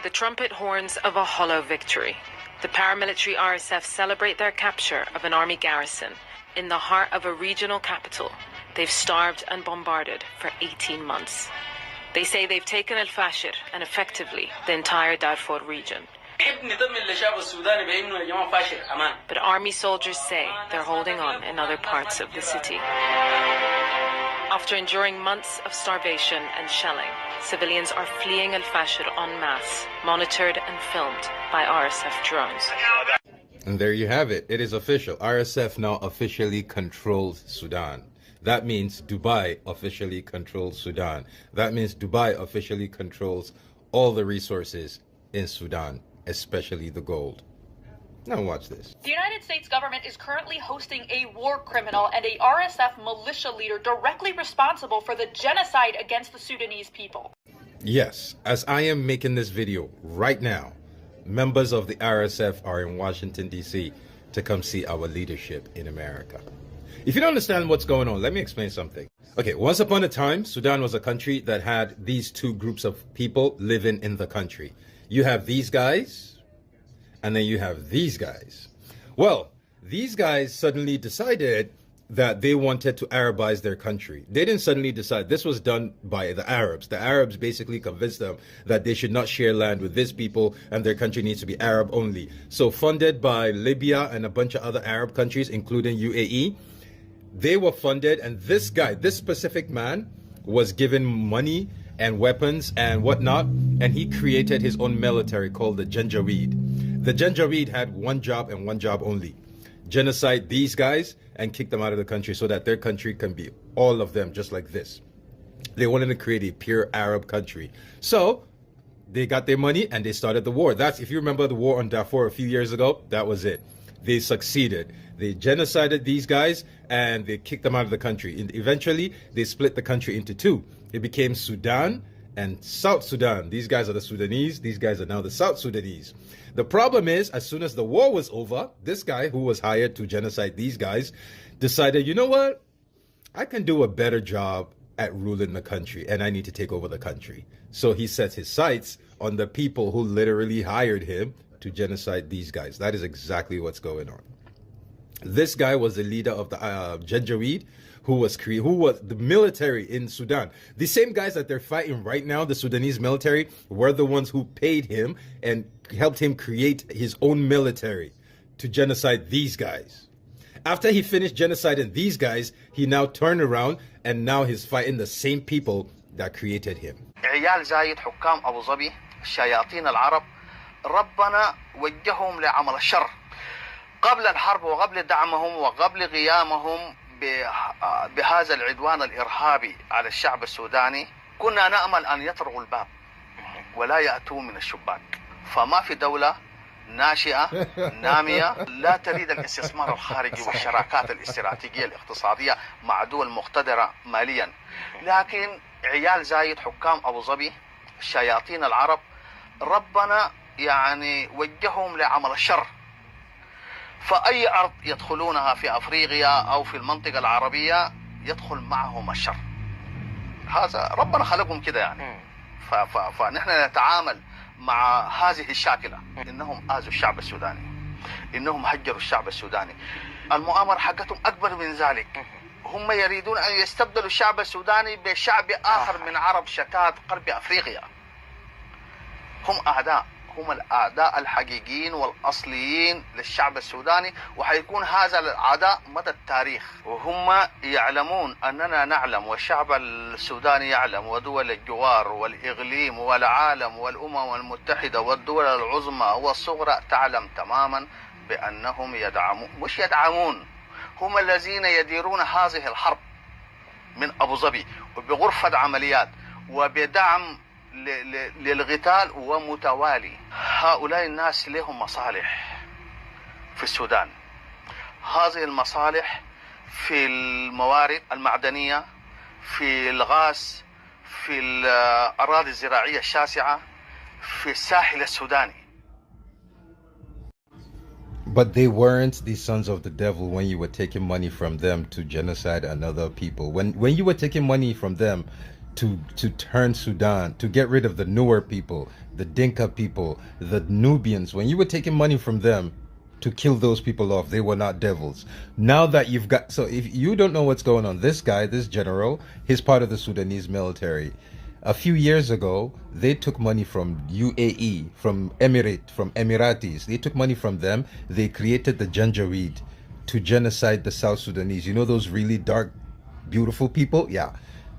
the trumpet horns of a hollow victory. The paramilitary RSF celebrate their capture of an army garrison in the heart of a regional capital they've starved and bombarded for 18 months. They say they've taken Al-Fashir and effectively the entire Darfur region. But army soldiers say they're holding on in other parts of the city. After enduring months of starvation and shelling, civilians are fleeing Al-Fashir en masse, monitored and filmed by RSF drones. And there you have it. It is official. RSF now officially controls Sudan. That means Dubai officially controls Sudan. That means Dubai officially controls all the resources in Sudan, especially the gold. Now watch this. The United States government is currently hosting a war criminal and a RSF militia leader directly responsible for the genocide against the Sudanese people. Yes, as I am making this video right now, members of the RSF are in Washington, D.C. to come see our leadership in America. If you don't understand what's going on, let me explain something. Okay, once upon a time, Sudan was a country that had these two groups of people living in the country. You have these guys, and then you have these guys. Well, these guys suddenly decided that they wanted to Arabize their country. They didn't suddenly decide. This was done by the Arabs. The Arabs basically convinced them that they should not share land with this people and their country needs to be Arab only. So funded by Libya and a bunch of other Arab countries, including UAE, they were funded, and this guy, this specific man, was given money and weapons and whatnot, and he created his own military called the Janjaweed. The Janjaweed had one job and one job only: genocide these guys and kick them out of the country so that their country can be all of them just like this. They wanted to create a pure Arab country. So they got their money and they started the war. That's, if you remember the war on Darfur a few years ago, that was it. They succeeded. They genocided these guys and they kicked them out of the country. And eventually, they split the country into two. It became Sudan and South Sudan. These guys are the Sudanese. These guys are now the South Sudanese. The problem is, as soon as the war was over, this guy who was hired to genocide these guys decided, you know what? I can do a better job at ruling the country, and I need to take over the country. So he sets his sights on the people who literally hired him to genocide these guys. That is exactly what's going on. This guy was the leader of the Janjaweed, who was the military in Sudan. The same guys that they're fighting right now, the Sudanese military, were the ones who paid him and helped him create his own military to genocide these guys. After he finished genociding these guys, he now turned around and now he's fighting the same people that created him. عيال زايد حكام أبو ظبي الشياطين العرب ربنا وجههم لعمل الشر قبل الحرب وقبل دعمهم وقبل قيامهم بهذا العدوان الإرهابي على الشعب السوداني. كنا نأمل أن يطرقوا الباب ولا يأتوا من الشباك. فما في دولة ناشئة نامية لا تريد الاستثمار الخارجي والشراكات الاستراتيجية الاقتصادية مع دول مقتدرة ماليا، لكن عيال زايد حكام أبو ظبي الشياطين العرب ربنا يعني وجههم لعمل الشر. فأي أرض يدخلونها في أفريقيا أو في المنطقة العربية يدخل معهم الشر. هذا ربنا خلقهم كده يعني. فنحن نتعامل مع هذه الشاكلة. إنهم آذوا الشعب السوداني، إنهم هجروا الشعب السوداني. المؤامرة حقتهم أكبر من ذلك. هم يريدون أن يستبدلوا الشعب السوداني بشعب آخر من عرب شتات غرب أفريقيا. هم أعداء، هم الأعداء الحقيقيين والأصليين للشعب السوداني، وحيكون هذا العداء مدى التاريخ. وهم يعلمون أننا نعلم والشعب السوداني يعلم، ودول الجوار والإقليم والعالم والأمم المتحدة والدول العظمى والصغرى تعلم تماما بأنهم يدعمون، مش يدعمون، هم الذين يديرون هذه الحرب من أبو ظبي وبغرفة عمليات وبدعم للقتال ومتوالي. هؤلاء الناس لهم مصالح في السودان. هذه المصالح في الموارد المعدنية، في الغاز، في الأراضي الزراعية الشاسعة، في الساحل السوداني. But they weren't the sons of the devil when you were taking money from them to genocide another people. When you were taking money from them to turn Sudan, to get rid of the newer people, the Dinka people, the Nubians. When you were taking money from them to kill those people off, they were not devils. Now that you've got, so if you don't know what's going on, this guy, this general, he's part of the Sudanese military. A few years ago, they took money from UAE, from Emiratis. They took money from them. They created the Janjaweed to genocide the South Sudanese. You know those really dark, beautiful people? Yeah.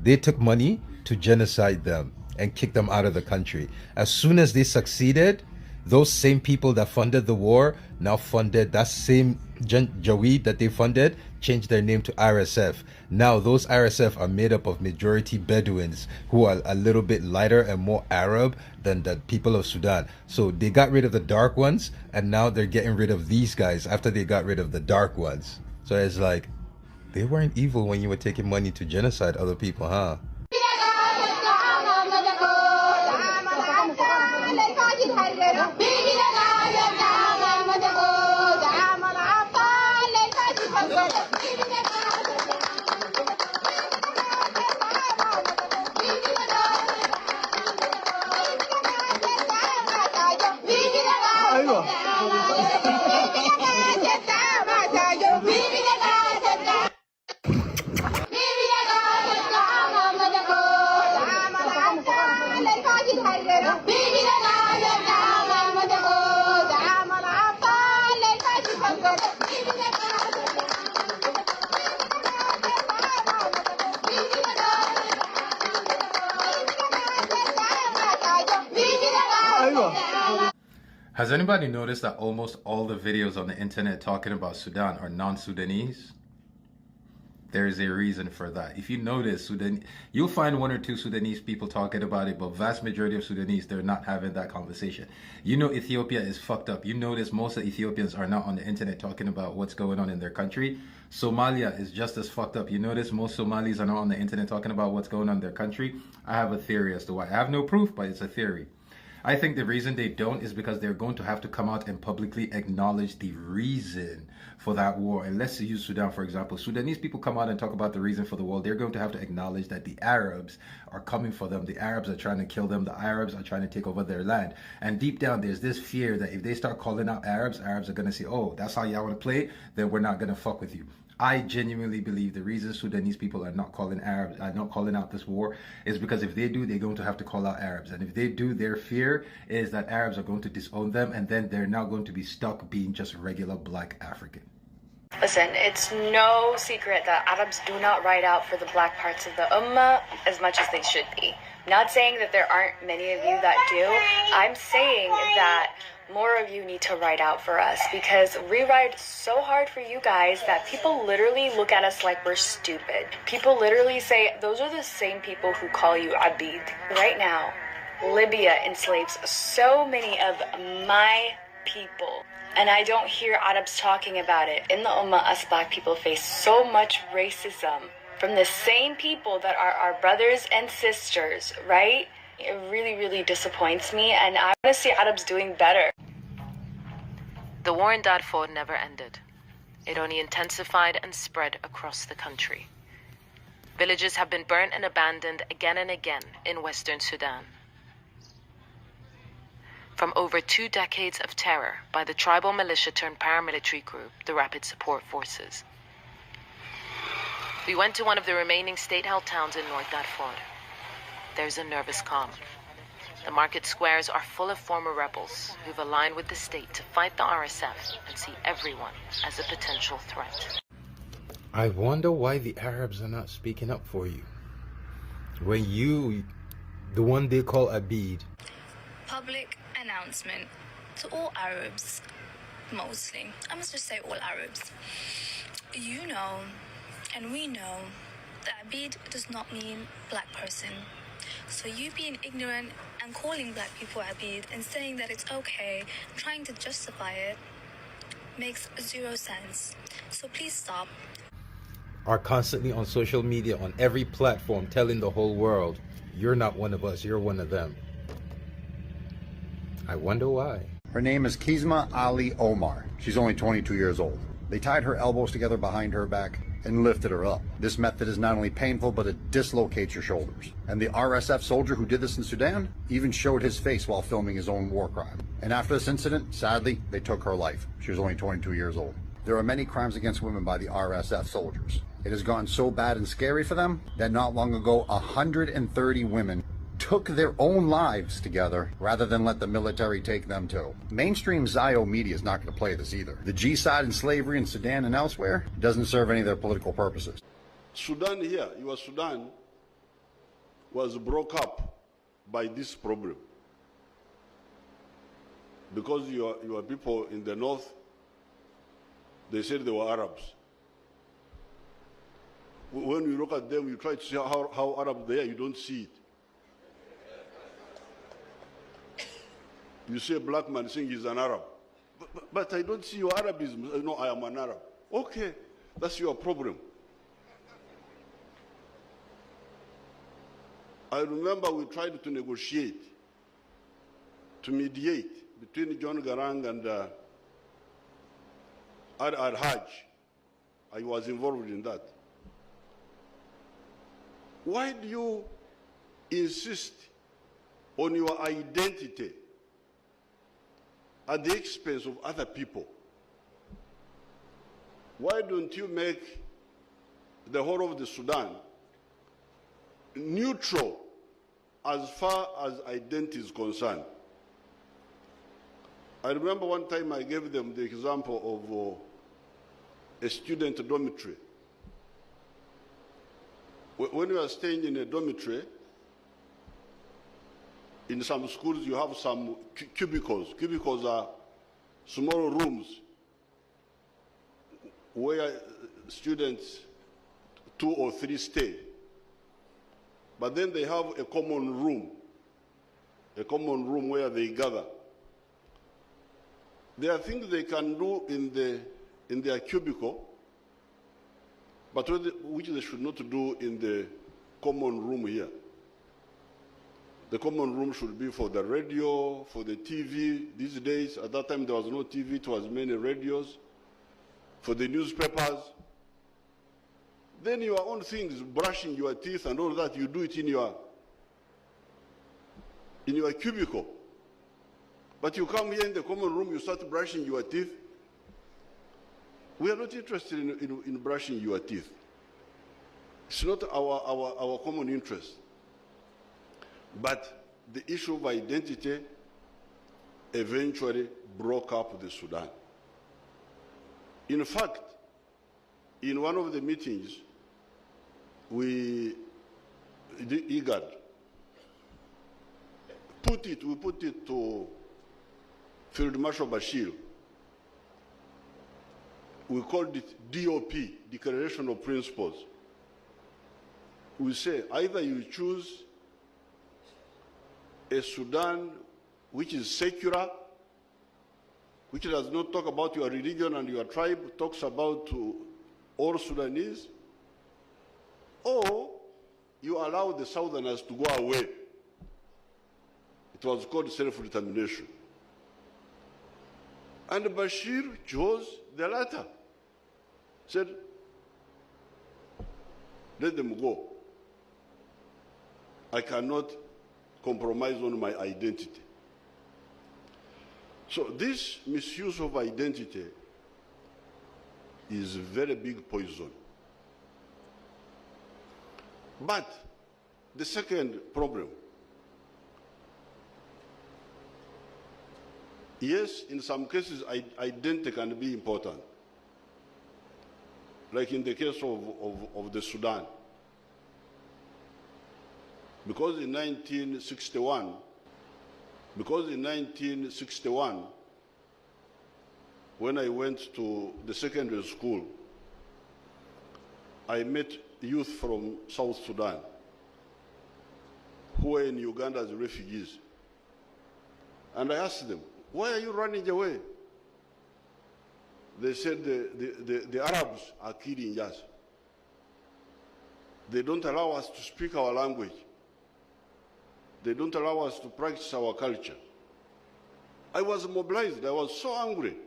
They took money to genocide them and kick them out of the country. As soon as they succeeded, those same people that funded the war now funded that same Janjaweed that they funded, changed their name to RSF. Now those RSF are made up of majority Bedouins who are a little bit lighter and more Arab than the people of Sudan. So they got rid of the dark ones, and now they're getting rid of these guys after they got rid of the dark ones. So it's like, they weren't evil when you were taking money to genocide other people, huh? Has anybody noticed that almost all the videos on the internet talking about Sudan are non-Sudanese? There is a reason for that. If you notice, Sudan, you'll find one or two Sudanese people talking about it, but vast majority of Sudanese, they're not having that conversation. You know, Ethiopia is fucked up. You notice most of Ethiopians are not on the internet talking about what's going on in their country. Somalia is just as fucked up. You notice most Somalis are not on the internet talking about what's going on in their country. I have a theory as to why. I have no proof, but it's a theory. I think the reason they don't is because they're going to have to come out and publicly acknowledge the reason for that war. And let's use Sudan, for example. Sudanese people come out and talk about the reason for the war. They're going to have to acknowledge that the Arabs are coming for them. The Arabs are trying to kill them. The Arabs are trying to take over their land. And deep down, there's this fear that if they start calling out Arabs, Arabs are going to say, oh, that's how y'all want to play? Then we're not going to fuck with you. I genuinely believe the reason Sudanese people are not calling out this war is because if they do, they're going to have to call out Arabs. And if they do, their fear is that Arabs are going to disown them, and then they're now going to be stuck being just regular black African. Listen, it's no secret that Arabs do not ride out for the black parts of the Ummah as much as they should be. I'm not saying that there aren't many of you that do. I'm saying that more of you need to ride out for us, because we ride so hard for you guys that people literally look at us like we're stupid. People literally say, those are the same people who call you Abid. Right now, Libya enslaves so many of my people, and I don't hear Arabs talking about it. In the Ummah, us black people face so much racism from the same people that are our brothers and sisters, right? It really, really disappoints me, and I want to see Arabs doing better. The war in Darfur never ended. It only intensified and spread across the country. Villages have been burnt and abandoned again and again in Western Sudan. From over 2 decades of terror by the tribal militia turned paramilitary group, the Rapid Support Forces. We went to one of the remaining state-held towns in North Darfur. There's a nervous calm. The market squares are full of former rebels who've aligned with the state to fight the RSF and see everyone as a potential threat. I wonder why the Arabs are not speaking up for you. When you, the one they call Abid. Public announcement to all Arabs, mostly. I must just say all Arabs. You know, and we know, that Abid does not mean black person. So you being ignorant and calling black people Abid and saying that it's okay, trying to justify it, makes 0 sense. So please stop. Are constantly on social media, on every platform, telling the whole world, you're not one of us, you're one of them. I wonder why. Her name is Kizma Ali Omar. She's only 22 years old. They tied her elbows together behind her back, and lifted her up. This method is not only painful, but it dislocates your shoulders. And the RSF soldier who did this in Sudan even showed his face while filming his own war crime. And after this incident, sadly, they took her life. She was only 22 years old. There are many crimes against women by the RSF soldiers. It has gotten so bad and scary for them that not long ago, 130 women took their own lives together rather than let the military take them too. Mainstream Zio media is not going to play this either. The G-side and slavery in Sudan and elsewhere doesn't serve any of their political purposes. Sudan here, your Sudan, was broke up by this problem. Because your people in the north, they said they were Arabs. When you look at them, you try to see how Arab they are, you don't see it. You see a black man saying he's an Arab. But I don't see your Arabism. No, I am an Arab. Okay, that's your problem. I remember we tried to negotiate, to mediate between John Garang and Al-Hajj. I was involved in that. Why do you insist on your identity at the expense of other people? Why don't you make the whole of the Sudan neutral as far as identity is concerned? I remember one time I gave them the example of a student dormitory. When you are staying in a dormitory, in some schools you have some cubicles. Cubicles are small rooms where students 2 or 3 stay. But then they have a common room where they gather. There are things they can do in their cubicle, but which they should not do in the common room here. The common room should be for the radio, for the TV. These days, at that time there was no TV, it was many radios, for the newspapers. Then your own things, brushing your teeth and all that, you do it in your cubicle. But you come here in the common room, you start brushing your teeth. We are not interested in brushing your teeth. It's not our common interest. But the issue of identity eventually broke up the Sudan. In fact, in one of the meetings, the IGAD we put it to Field Marshal Bashir. We called it DOP, Declaration of Principles. We say either you choose a Sudan which is secular, which does not talk about your religion and your tribe, talks about all Sudanese, or you allow the Southerners to go away. It was called self-determination. And Bashir chose the latter. Said, let them go. I cannot compromise on my identity. So this misuse of identity is a very big poison. But the second problem, yes, in some cases identity can be important. Like in the case of the Sudan. Because in 1961, when I went to the secondary school, I met youth from South Sudan who were in Uganda as refugees. And I asked them, why are you running away? They said the Arabs are killing us. They don't allow us to speak our language. They don't allow us to practice our culture. I was mobilized. I was so angry.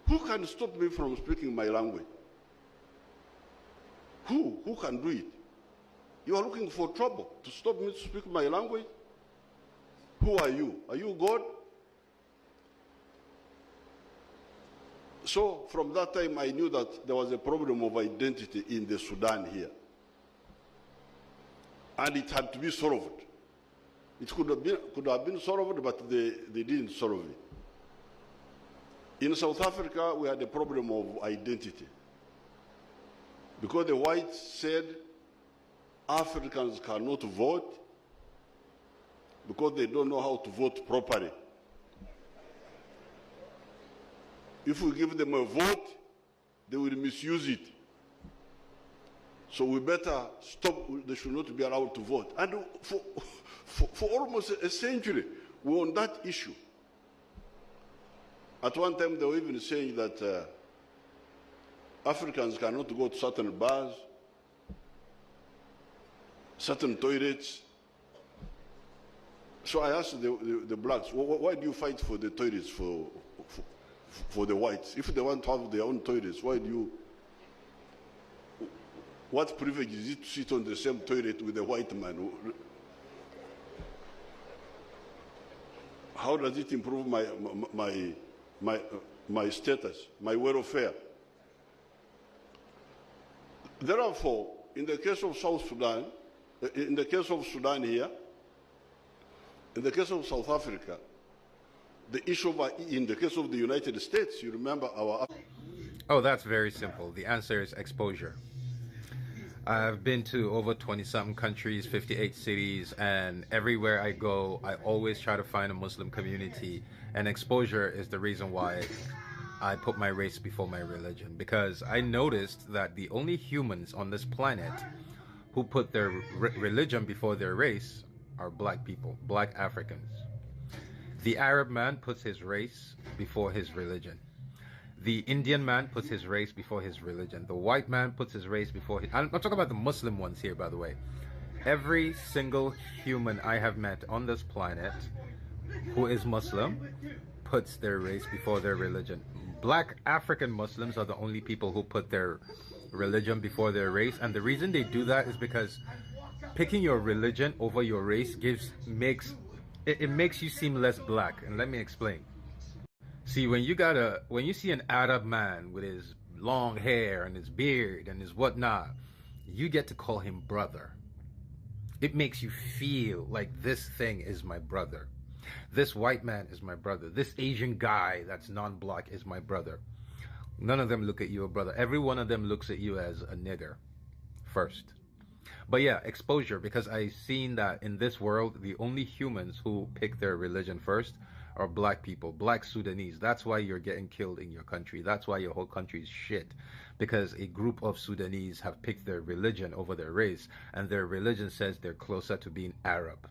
Who can stop me from speaking my language? Who can do it? You are looking for trouble to stop me to speak my language? Who are you? Are you God? So from that time, I knew that there was a problem of identity in the Sudan here. And it had to be solved. It could have been solved, but they didn't solve it. In South Africa, we had a problem of identity. Because the whites said Africans cannot vote because they don't know how to vote properly. If we give them a vote, they will misuse it. So we better stop, they should not be allowed to vote. And for almost a century, we're on that issue. At one time, they were even saying that Africans cannot go to certain bars, certain toilets. So I asked the blacks, why do you fight for the toilets for the whites? If they want to have their own toilets, why do you? What privilege is it to sit on the same toilet with a white man? How does it improve my status, my welfare? Therefore, in the case of South Sudan, in the case of Sudan here, in the case of South Africa, the issue in the case of the United States, you remember our... Oh, that's very simple. The answer is exposure. I've been to over 20-something countries, 58 cities, and everywhere I go, I always try to find a Muslim community. And exposure is the reason why I put my race before my religion. Because I noticed that the only humans on this planet who put their religion before their race are black people, black Africans. The Arab man puts his race before his religion. The Indian man puts his race before his religion. The white man puts his race before his... I'm talking about the Muslim ones here, by the way. Every single human I have met on this planet who is Muslim puts their race before their religion. Black African Muslims are the only people who put their religion before their race. And the reason they do that is because picking your religion over your race makes you seem less black. And let me explain. See, when you see an Arab man with his long hair and his beard and his whatnot, you get to call him brother. It makes you feel like this thing is my brother. This white man is my brother. This Asian guy that's non-black is my brother. None of them look at you as a brother. Every one of them looks at you as a nigger first. But yeah, exposure, because I've seen that in this world, the only humans who pick their religion first are black people, Black Sudanese. That's why you're getting killed in your country. That's why your whole country is shit. Because a group of Sudanese have picked their religion over their race, and their religion says they're closer to being Arab.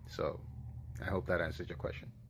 So, I hope that answers your question.